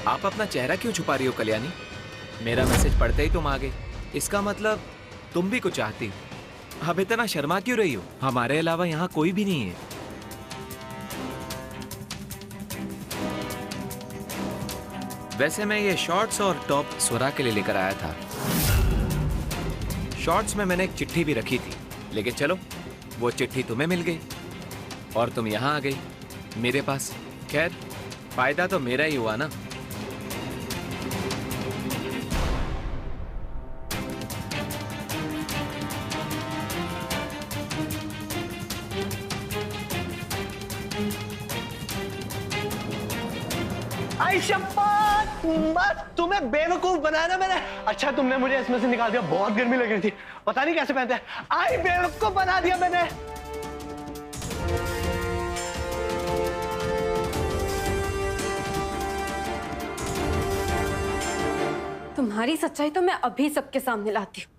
आप अपना चेहरा क्यों छुपा रही हो कल्याणी? मेरा मैसेज पढ़ते ही तुम आ गई, इसका मतलब तुम भी कुछ चाहती हो। अब इतना शर्मा क्यों रही हो? हमारे अलावा यहाँ कोई भी नहीं है। वैसे मैं ये शॉर्ट्स और टॉप स्वरा के लिए लेकर आया था। शॉर्ट्स में मैंने एक चिट्ठी भी रखी थी, लेकिन चलो वो चिट्ठी तुम्हें मिल गई और तुम यहाँ आ गई मेरे पास। खैर, फायदा तो मेरा ही हुआ ना। आई शपथ, बस तुम्हें बेवकूफ बनाया ना मैंने। अच्छा तुमने मुझे इसमें से निकाल दिया, बहुत गर्मी लग रही थी, पता नहीं कैसे पहनते हैं। आई बेवकूफ बना दिया मैंने। तुम्हारी सच्चाई तो मैं अभी सबके सामने लाती हूँ।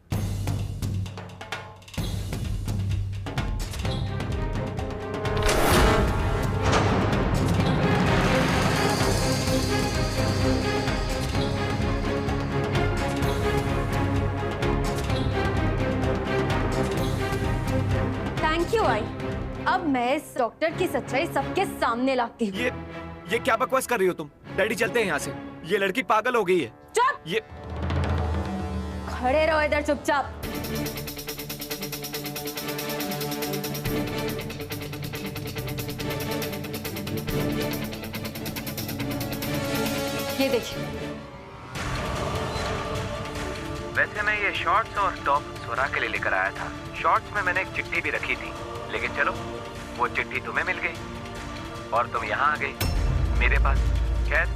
थैंक यू आई। अब मैं इस डॉक्टर की सच्चाई सबके सामने लाती हूँ। ये क्या बकवास कर रही हो तुम? डैडी चलते हैं यहाँ से, ये लड़की पागल हो गई है। चुप! ये खड़े रहो इधर चुपचाप। ये देखिए। वैसे मैं ये शॉर्ट्स और टॉप स्वरा के लिए लेकर आया था। शॉर्ट्स में मैंने एक चिट्ठी भी रखी थी, लेकिन चलो वो चिट्ठी तुम्हें मिल गई और तुम यहाँ आ गई मेरे पास। खैर,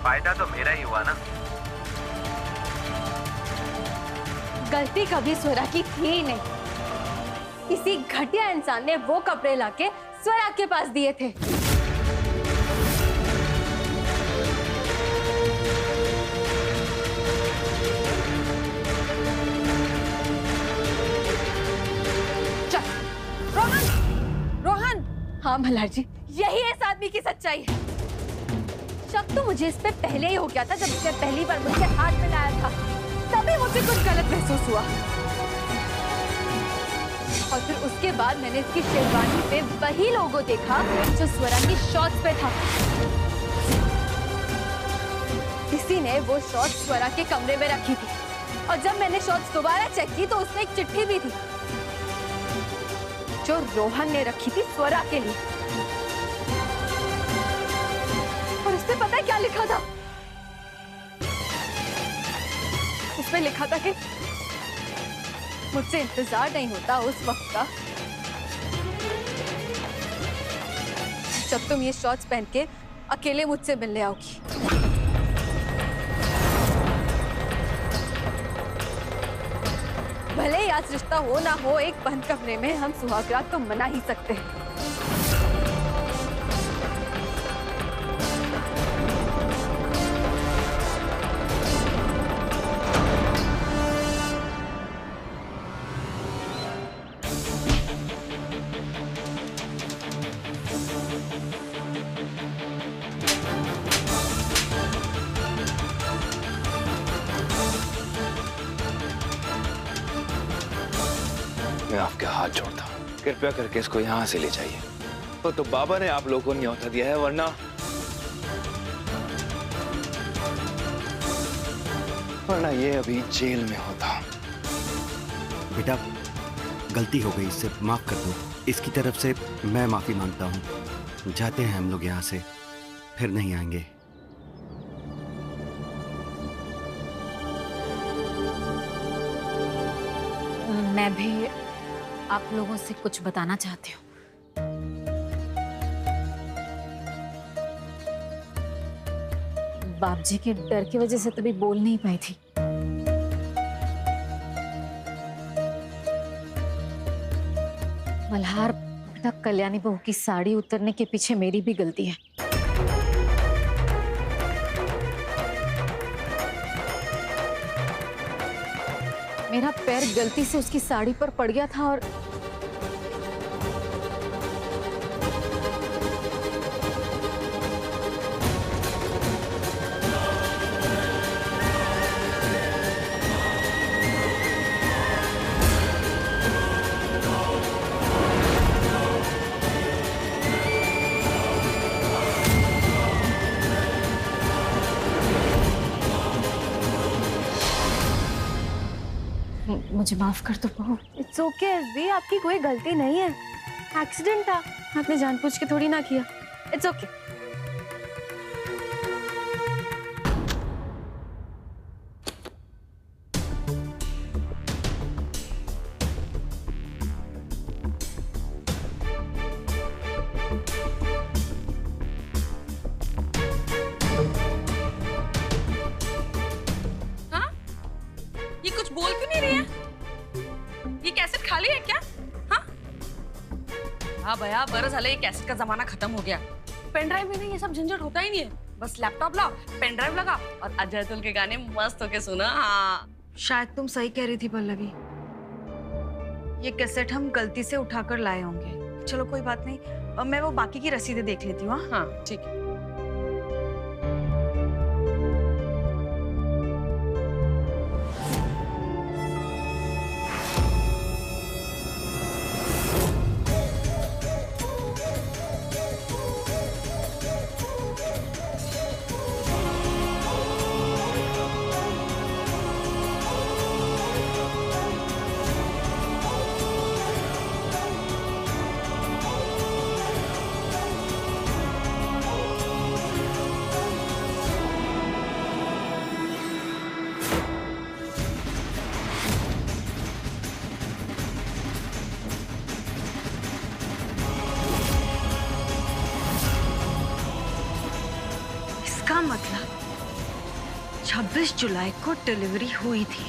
फायदा तो मेरा ही हुआ ना। गलती कभी स्वरा की थी ही नहीं। किसी घटिया इंसान ने वो कपड़े लाके स्वरा के पास दिए थे। चल, रोहन, रोहन। हाँ मल्हार जी, यही इस आदमी की सच्चाई है। शक तो मुझे इस पे पहले ही हो गया था, जब इसने पहली बार मुझे हाथ मिलाया था, तभी मुझे कुछ गलत महसूस हुआ। और फिर उसके बाद मैंने इसकी शेरवानी पे वही लोगो देखा जो स्वरा की शॉर्ट्स पे था। किसी ने वो शॉर्ट्स स्वरा के कमरे में रखी थी और जब मैंने शॉर्ट्स दोबारा चेक की तो उसमें एक चिट्ठी भी थी जो रोहन ने रखी थी स्वरा के लिए। और उसमें पता है क्या लिखा था? उसमें लिखा था कि मुझसे इंतजार नहीं होता उस वक्त का जब तुम ये शॉर्ट्स पहन के अकेले मुझसे मिलने आओगी। भले ही आज रिश्ता हो ना हो, एक बंद कमरे में हम सुहागरात तो मना ही सकते हैं। मैं आपके हाथ जोड़ता हूँ, कृपया करके इसको यहाँ से ले जाइए। तो बाबा ने आप लोगों को न्योता दिया है, वरना ये अभी जेल में होता। बेटा, गलती हो गई, इससे माफ कर दो। इसकी तरफ से मैं माफी मांगता हूँ। जाते हैं हम लोग यहाँ से, फिर नहीं आएंगे। मैं भी आप लोगों से कुछ बताना चाहती हूँ। बाप जी के डर की वजह से तभी बोल नहीं पाई थी। मल्हार, बेटा, कल्याणी बहू की साड़ी उतरने के पीछे मेरी भी गलती है। मेरा पैर गलती से उसकी साड़ी पर पड़ गया था और मुझे माफ कर दो बहू। इट्स ओके एसबी, आपकी कोई गलती नहीं है, एक्सीडेंट था, आपने जानबूझ के थोड़ी ना किया। It's okay. ये कुछ बोल क्यों नहीं रही है? ये कैसेट खाली है क्या? हाँ भैया, बरस हले ये कैसेट का जमाना खत्म हो गया। पेन ड्राइव में ये सब झंझट होता ही नहीं है। बस लैपटॉप लाओ, पेन ड्राइव लगा और अजय अतुल के गाने मस्त होके सुना। हाँ, शायद तुम सही कह रही थी पल्लवी, ये कैसेट हम गलती से उठाकर लाए होंगे। चलो कोई बात नहीं, अब मैं वो बाकी की रसीदें देख लेती हूँ। हाँ ठीक है। इसका मतलब 26 जुलाई को डिलीवरी हुई थी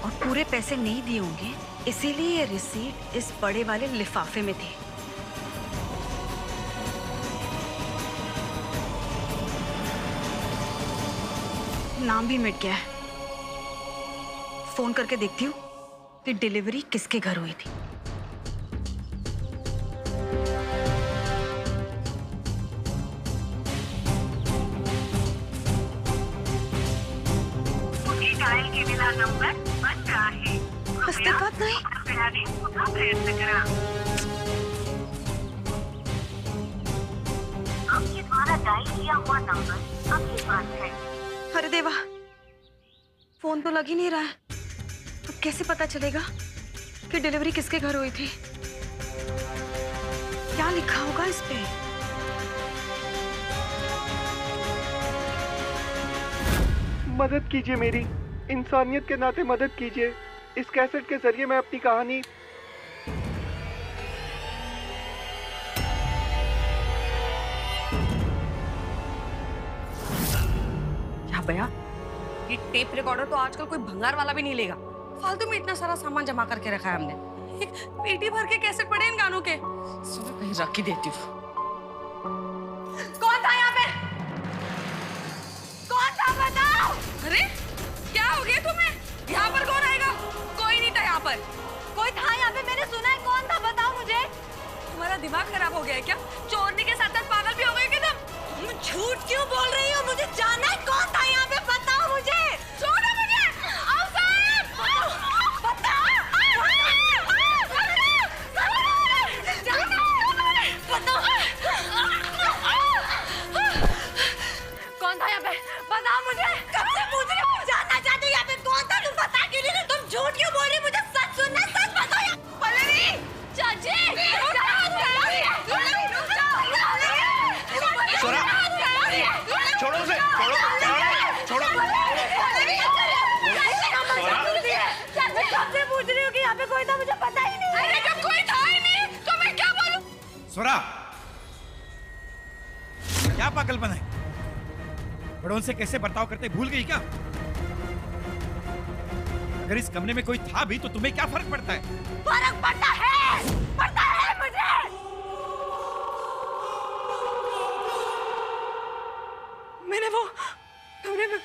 और पूरे पैसे नहीं दिए होंगे, इसीलिए ये रिसीट इस बड़े वाले लिफाफे में थी। नाम भी मिट गया है। फोन करके देखती हूँ कि डिलीवरी किसके घर हुई थी। नंबर बन रहा है, हस्तगत नहीं। प्रयत्न करा। आपके द्वारा डायल किया हुआ नंबर आपके पास है। अरे देवा, फोन तो लग ही नहीं रहा है। अब कैसे पता चलेगा कि डिलीवरी किसके घर हुई थी? क्या लिखा होगा इस पे? मदद कीजिए, मेरी इंसानियत के नाते मदद कीजिए। इस कैसेट के जरिए मैं अपनी कहानी। क्या भैया, ये टेप रिकॉर्डर तो आजकल कोई भंगार वाला भी नहीं लेगा। फालतू में इतना सारा सामान जमा करके रखा है हमने। एक पेटी भर के कैसेट पड़े इन गानों के। सुनो, कहीं रख ही देती हूँ। कौन था यहाँ पे? कौन था बताओ? अरे क्या हो गया तुम्हें? यहाँ पर कौन आएगा? कोई नहीं था यहाँ पर। कोई था यहाँ पे, मैंने सुना है। कौन था बताओ मुझे। तुम्हारा दिमाग खराब हो गया है क्या? चोरनी के साथ साथ पागल भी हो गए क्या तुम? झूठ क्यों बोल रही हो? मुझे जानना है कौन था यहाँ पे, बताओ मुझे। छोड़ो मुझे। आओ साहब, बताओ। कौन था यहाँ पे? बताओ मुझे। कब से पूछ रही हूँ, जानना चाहती हूँ यहाँ पे कौन था। तुम बता क्यों नहीं रही? तुम झूठ क्यों बोल रही? मुझे सच सुनना, सच बताओ। पल्लवी, चाची, स्वरा, छोड़ो उसे, छोड़ो, छोड़ो। कब से पूछ रही हूँ कि यहाँ पे कोई था, मुझे पता ही नहीं। अरे जब कोई था ही नहीं तो मैं क्या बोलूं? स्वरा, क्या पागलपन है? बड़ों से कैसे बर्ताव करते भूल गई क्या? अगर इस कमरे में कोई था भी तो तुम्हें क्या फर्क पड़ता है? फर्क पड़ता है मुझे। मैंने वो कमरे में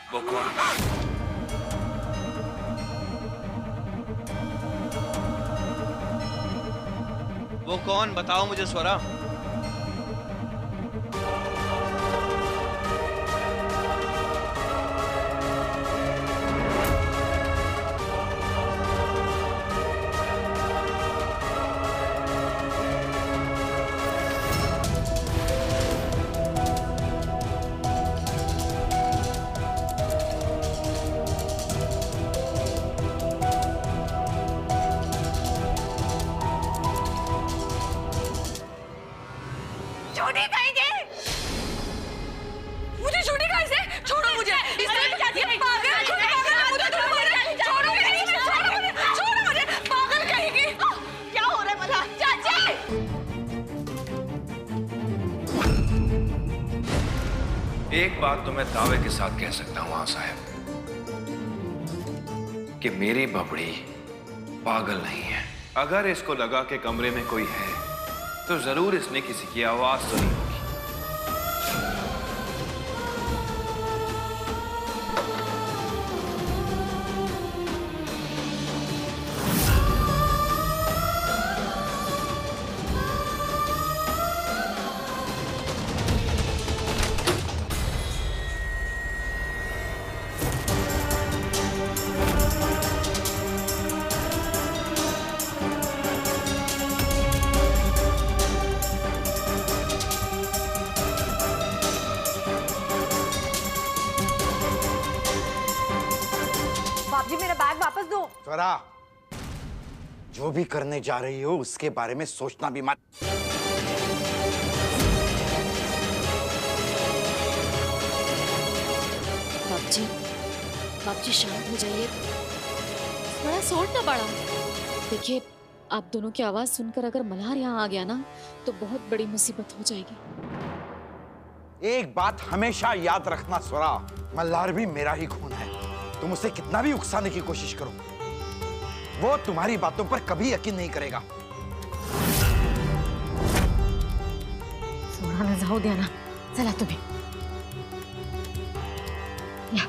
वो कौन? वो कौन, बताओ मुझे स्वरा। एक बात तो मैं दावे के साथ कह सकता हूं साहब कि मेरी बबड़ी पागल नहीं है। अगर इसको लगा कि कमरे में कोई है तो जरूर इसने किसी की आवाज सुनी होगी। स्वरा, जो भी करने जा रही हो उसके बारे में सोचना भी मत। बाप जी शांत हो जाइए, थोड़ा सॉल्ट ना बढ़ा। देखिए, आप दोनों की आवाज सुनकर अगर मल्हार यहाँ आ गया ना तो बहुत बड़ी मुसीबत हो जाएगी। एक बात हमेशा याद रखना स्वरा, मल्हार भी मेरा ही खून है। तुम उसे कितना भी उकसाने की कोशिश करो, वो तुम्हारी बातों पर कभी यकीन नहीं करेगा। सोना न जाऊ द्या ना, चला तुम्ही या।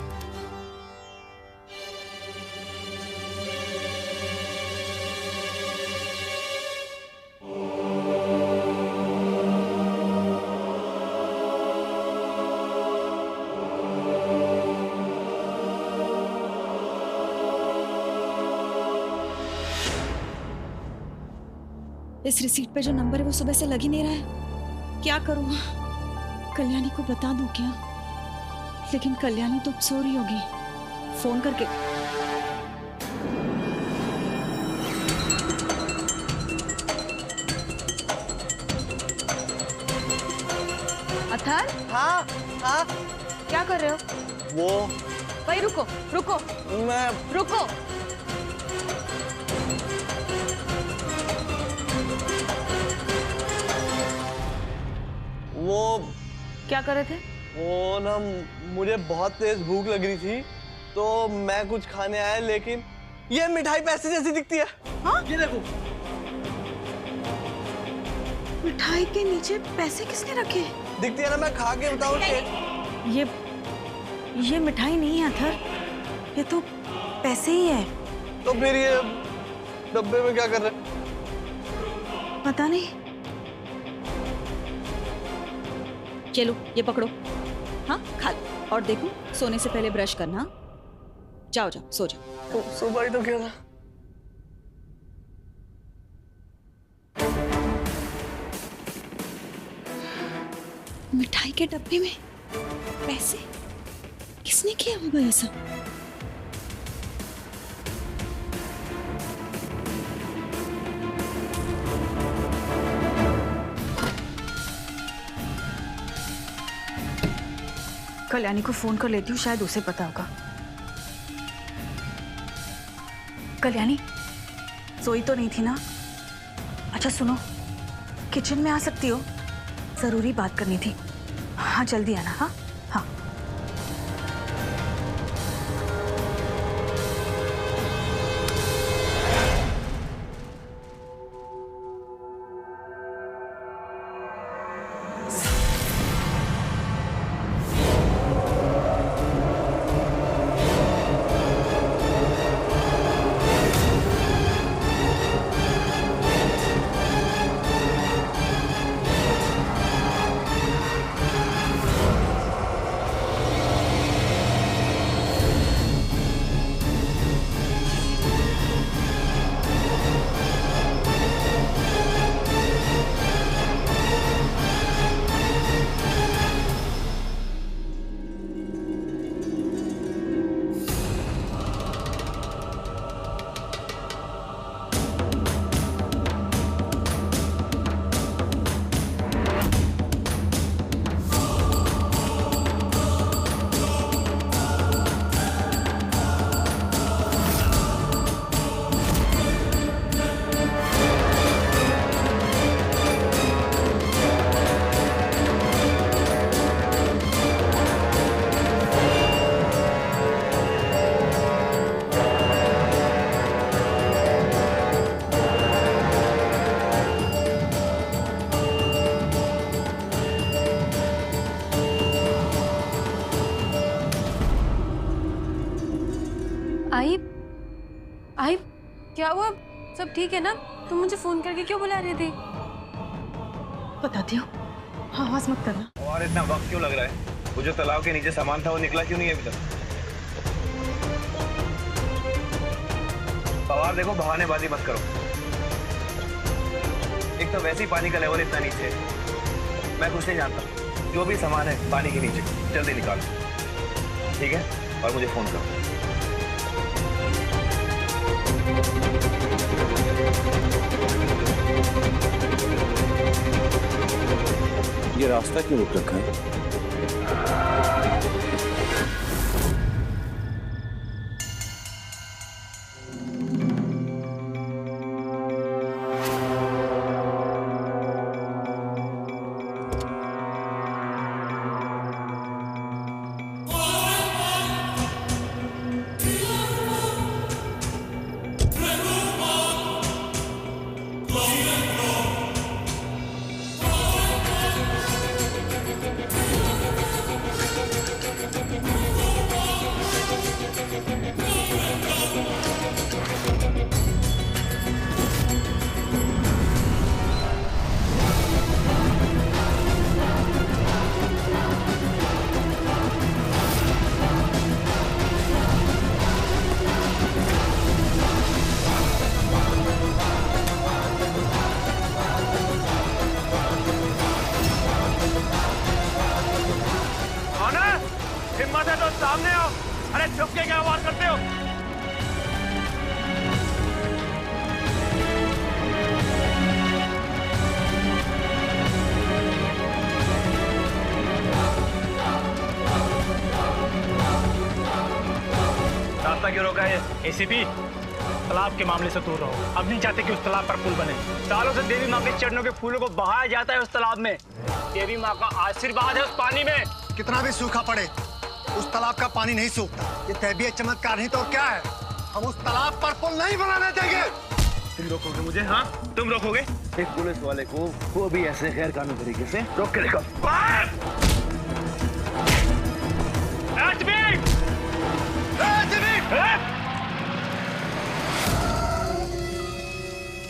इस रिसीट पे जो नंबर है वो सुबह से लग ही नहीं रहा है। क्या करूं? कल्याणी को बता दूं क्या? लेकिन कल्याणी तो सो रही होगी। फोन करके अथर, हाँ हाँ, क्या कर रहे हो? वो भाई रुको रुको, मैं रुको। वो क्या कर रहे थे? वो ना, मुझे बहुत तेज भूख लग रही थी तो मैं कुछ खाने आया, लेकिन ये मिठाई पैसे जैसी दिखती है। हाँ? ये देखो, मिठाई के नीचे पैसे किसने रखे? दिखती है ना, मैं खा के बताऊं। ये मिठाई नहीं है अथर, ये तो पैसे ही है। तो फिर ये डब्बे में क्या कर रहे? पता नहीं। चलो ये पकड़ो, हाँ खा लो। और देखो, सोने से पहले ब्रश करना। जाओ जाओ सो जाओ। तो सुबह ही तो किया था। मिठाई के डब्बे में पैसे किसने किया होगा ऐसा? कल्याणी को फोन कर लेती हूँ, शायद उसे पता होगा। कल्याणी सोई तो नहीं थी ना? अच्छा सुनो, किचन में आ सकती हो? जरूरी बात करनी थी। हाँ जल्दी आना। हाँ हाँ। क्या हुआ? सब ठीक है ना? तुम मुझे फोन करके क्यों बुला रहे थे? बताती हूँ, आवाज मत करना। और इतना वक्त क्यों लग रहा है? वो जो तालाब के नीचे सामान था वो निकला क्यों नहीं है अभी तक? पवार देखो, बहानेबाजी मत करो। एक तो वैसे ही पानी का लेवल इतना नीचे है। मैं कुछ नहीं जानता, जो भी सामान है पानी के नीचे जल्दी निकालो, ठीक है? और मुझे फोन करो। ये रास्ता क्यों रुक रखा है? हिम्मत है तो सामने आओ। अरे छुप के क्या आवाज करते हो? रास्ता क्यों रोका है? एसीपी, तालाब के मामले से दूर रहो। अब नहीं चाहते कि उस तालाब पर पुल बने। सालों से देवी माँ के चरणों के फूलों को बहाया जाता है उस तालाब में। देवी माँ का आशीर्वाद है उस पानी में। कितना भी सूखा पड़े, उस तालाब का पानी नहीं सूखता। ये तैबीयत चमत्कार नहीं तो क्या है? हम उस तालाब पर पुल नहीं बनाने देंगे। तुम रोकोगे मुझे? हाँ, तुम रोकोगे? एक पुलिस वाले को वो भी ऐसे गैर कानूनी तरीके से रोक के देखो।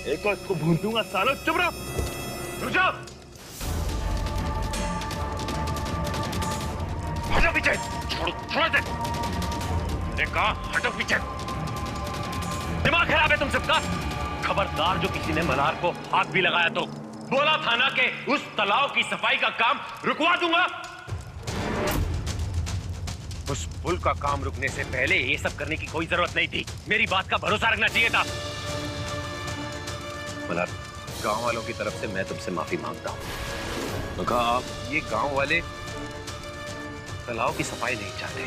एक को इसको भून दूंगा सालों। चुप रहो, रुक जाओ। हटो पीछे, छोड़ दे। मैंने कहा हटो पीछे। दिमाग खराब है तुम सबका। खबरदार जो किसी ने मल्हार को हाथ भी लगाया तो बोला था ना कि उस तालाब की सफाई का काम रुकवा दूंगा। उस पुल का काम रुकने से पहले ये सब करने की कोई जरूरत नहीं थी। मेरी बात का भरोसा रखना चाहिए था। मल्हार, गांव वालों की तरफ से मैं तुमसे माफी मांगता हूं। तो कहा आप ये गांव वाले तालाब की सफाई नहीं चाहते,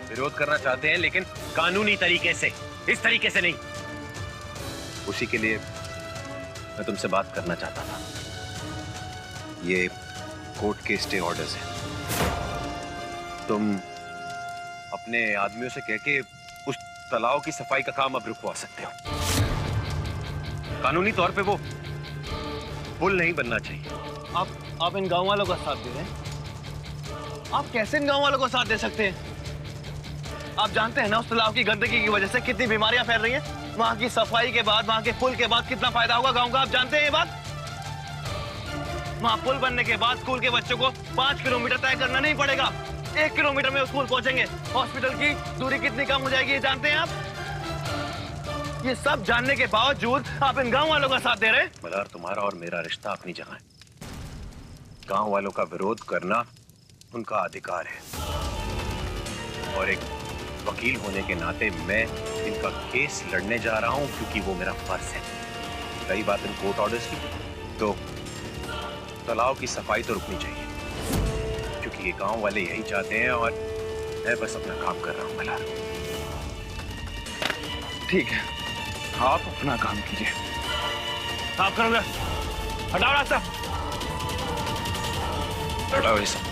विरोध करना चाहते हैं, लेकिन कानूनी तरीके से, इस तरीके से नहीं। उसी के लिए मैं तुमसे बात करना चाहता था। ये कोर्ट के स्टे ऑर्डर्स हैं। तुम अपने आदमियों से कह के उस तालाब की सफाई का काम अब रुकवा सकते हो। कानूनी तौर पे वो पुल नहीं बनना चाहिए। आप इन गांव वालों का साथ दे रहे हैं? आप कैसे इन गांव वालों को साथ दे सकते हैं? आप जानते हैं ना उस तालाब की गंदगी की वजह से कितनी बीमारियां फैल रही हैं। वहां की सफाई के बाद, वहां के पुल के बाद कितना फायदा होगा गांव का, आप जानते हैं ये बात? वहां पुल बनने के बाद स्कूल के बच्चों को 5 किलोमीटर तय करना नहीं पड़ेगा। 1 किलोमीटर में स्कूल पहुंचेंगे। हॉस्पिटल की दूरी कितनी कम हो जाएगी, ये जानते हैं आप? ये सब जानने के बावजूद आप इन गांव वालों का साथ दे रहे हैं। मल्हार, तुम्हारा और मेरा रिश्ता अपनी जगह है। गांव वालों का विरोध करना उनका अधिकार है, और एक वकील होने के नाते मैं इनका केस लड़ने जा रहा हूं क्योंकि वो मेरा फर्ज है। रही बात इन कोर्ट ऑर्डर्स की, तो तालाब की सफाई तो रुकनी चाहिए क्योंकि ये गांव वाले यही चाहते हैं और मैं बस अपना काम कर रहा हूं। मल्हार, ठीक है, आप अपना काम कीजिए। आप करोगे? हटाओ रास्ता, हटाओ ये सब।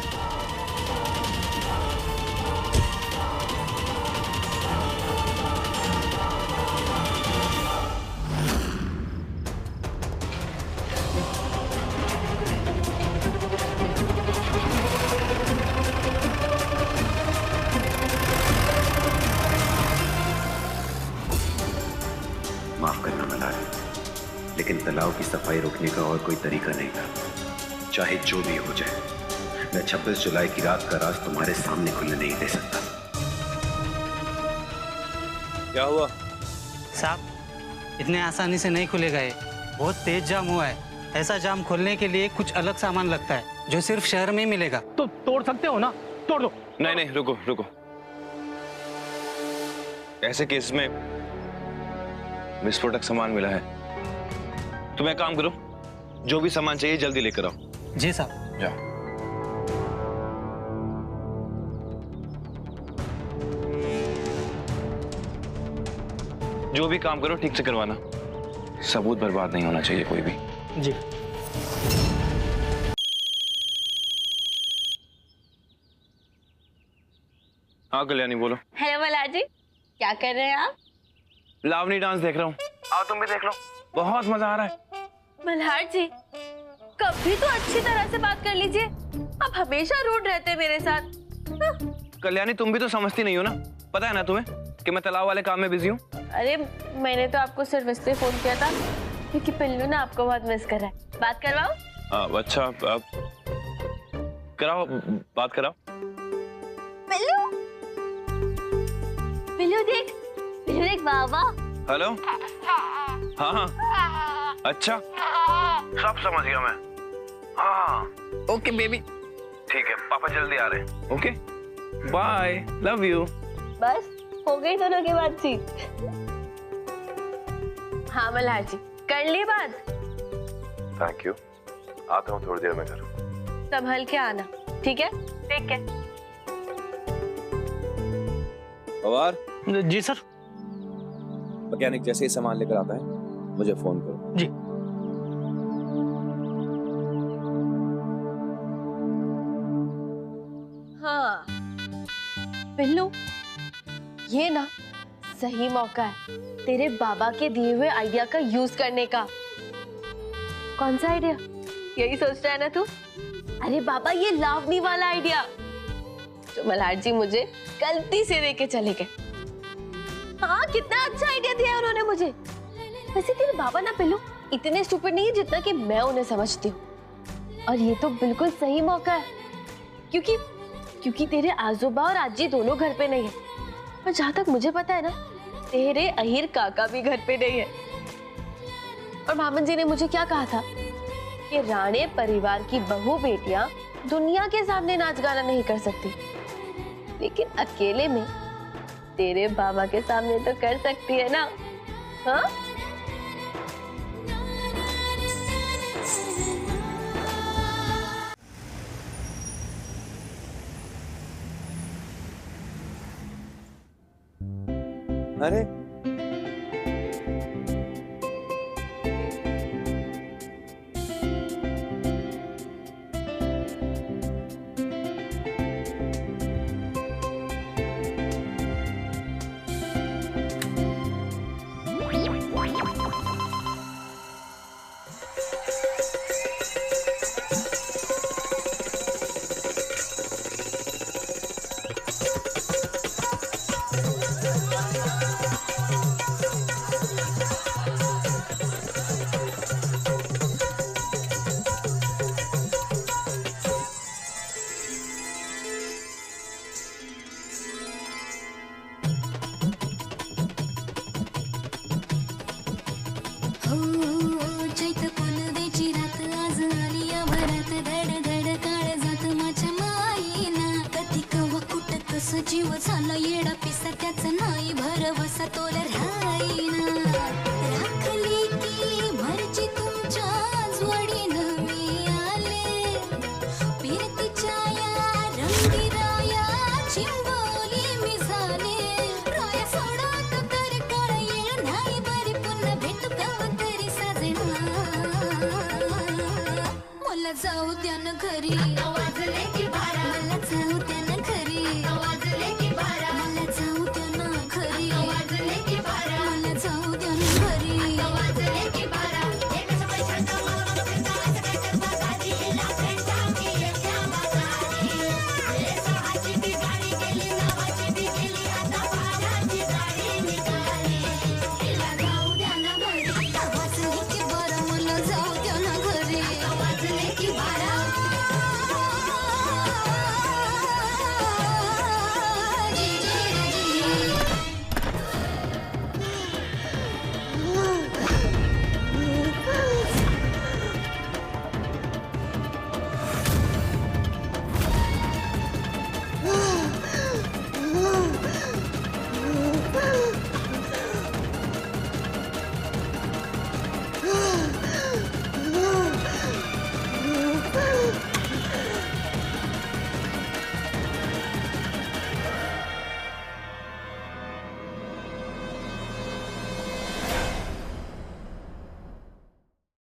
लेकिन तालाब की सफाई रोकने का और कोई तरीका नहीं था। चाहे जो भी हो जाए, मैं 26 जुलाई की रात का राज तुम्हारे सामने खुलने नहीं दे सकता। क्या हुआ साहब? इतने आसानी से नहीं खुलेगा ये, बहुत तेज जाम हुआ है। ऐसा जाम खोलने के लिए कुछ अलग सामान लगता है जो सिर्फ शहर में ही मिलेगा। तो तोड़ सकते हो ना, तोड़ दो। नहीं नहीं, रुको रुको। ऐसे केस में विस्फोटक सामान मिला है। तुम एक काम करो, जो भी सामान चाहिए जल्दी लेकर आओ। जी साहब। जा। जो भी काम करो ठीक से करवाना, सबूत बर्बाद नहीं होना चाहिए कोई भी। जी। हाँ कल्याणी बोलो। हेलो मल्हार जी, क्या कर रहे हैं आप? लावनी डांस देख रहा हूँ। आओ तुम भी देख लो, बहुत मजा आ रहा है। मल्हार जी, कभी तो अच्छी तरह से बात कर लीजिए, आप हमेशा रूड रहते हैं मेरे साथ। कल्याणी तुम भी तो समझती नहीं हो ना, पता है ना तुम्हें कि मैं तालाब वाले काम में बिजी हूँ। अरे मैंने तो आपको सिर्फ इसलिए फोन किया था क्योंकि पिल्लू ना आपको बहुत मिस कर रहा है। बात करवाओ? अच्छा कराओ, बात कराओ। पिल्लू, पिल्लू देख, पिल्लू देख बाबा। हेलो। हाँ, अच्छा सब समझ गया मैं। हाँ ओके बेबी, ठीक है, पापा जल्दी आ रहे हैं। Okay bye, love you. बस हो गई दोनों की बातचीत। हाँ मल्हार जी, कर ली बात? थैंक यू, आता हूँ थोड़ी देर में घर। संभल के आना, ठीक है? Take care. पवार। जी सर। मैकेनिक जैसे ही सामान लेकर आता है मुझे फोन करो। जी। हाँ पिल्लू, ये ना सही मौका है तेरे बाबा के दिए हुए आइडिया का यूज करने का। कौन सा आइडिया? यही सोच रहा है ना तू? अरे बाबा, ये लावनी वाला आइडिया जो मल्हार जी मुझे गलती से देके चले गए। हाँ, कितना अच्छा आइडिया दिया उन्होंने मुझे। वैसे तेरे बाबा ना पिल्लू इतने स्टूपिड नहीं है जितना कि मैं उन्हें समझती हूँ। और ये तो बिल्कुल सही मौका है क्योंकि तेरे आजोबा और आजी दोनों घर पे नहीं है, और जहाँ तक मुझे पता है ना, तेरे अहिर काका भी घर पे नहीं है। और मामन जी ने मुझे क्या कहा था कि राणे परिवार की बहू बेटियां दुनिया के सामने नाच गाना नहीं कर सकती, लेकिन अकेले में तेरे बाबा के सामने तो कर सकती है ना? हाँ? अरे Oh